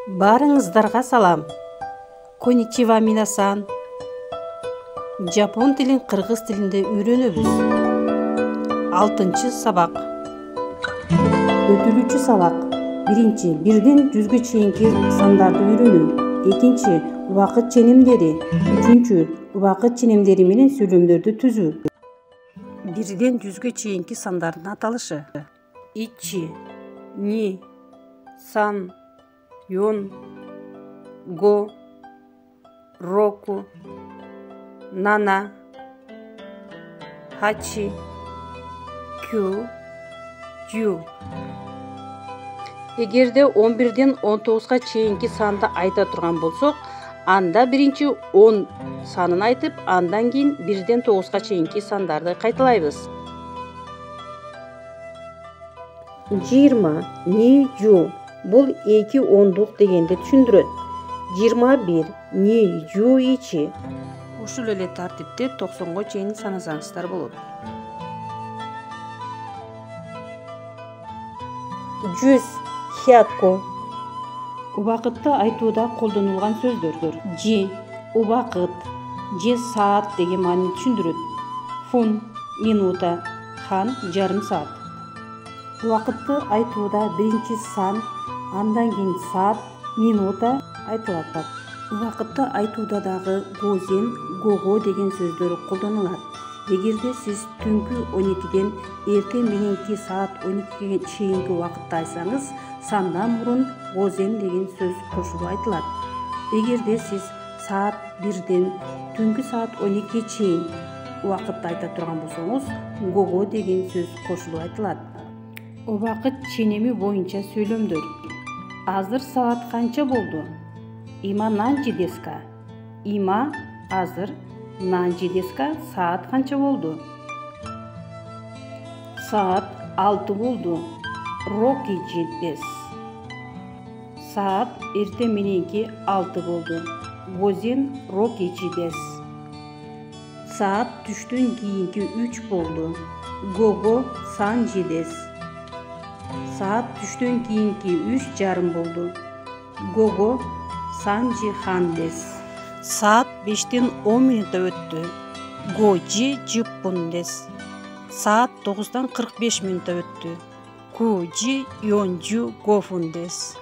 Баарыңыздарга салам. Коничива минасан. Жапон тилин кыргыз тилинде үйрөнөбүз. 6 сабак. Өтүлүүчү сабак. 1. Бирден 100ге чейинки сандарды үйрөнүү. 2. Убакыт ченемдери. 3. Убакыт ченемдери менен сүйлөмдөрдү түзүү. 1ден 100ге чейинки сандардын аталышы. Ичи, ни, сан, йон, го, року, нана, хачи, кю, жу. Эгерде 11ден 19га чейинки санды айта турган болсок, анда биринчи 10 санын айтып, андан кийин 1ден 9га чейинки сандарды кайталайбыз. 20 ни жу бул 2 ондук дегенди түшүндүрөт. 21 ни жу ичи. Ушул эле тартипте 90га чейин санасаңыздар болот. 100 хяко. Убакытты айтууда колдонулган сөздөр. Жи убакыт, же саат деген маанини түшүндүрөт. Фун минута, хан жарым саат. Убакытты айтууда биринчи сан, андан кийин саат, минута айтылат. Убакытты айтууда дагы гозен, гого деген сөздөр колдонулат. Эгерде сиз түнкү 12ден эртең мененки саат 12ге чейинки убакытты айтсаңыз, сандан мурун гозен деген сөз кошулуп айтылат. Эгерде сиз саат 1ден түнкү саат 12ге чейин убакытты айта турган болсоңуз, гого деген сөз кошулуп айтылат. Убакыт ченеми боюнча сүйлөмдөр. Азыр саат канча болду? Има нанчи деска? Има азыр, нанчи деска саат канча болду? Саат 6 болду. Роки дес. Саат эртең мененки 6 болду. Гозен роки дес. Саат түштөн кийинки 3 болду. Гого санжи дес. Саат түштөн кийинки 3:30 болду. Гого санжи хан дес. Саат 5ден 10 минутта өттү. Гожи жиппун дес. Саат 9дан 45 минутта өттү. Кужи йонжу гофун дес.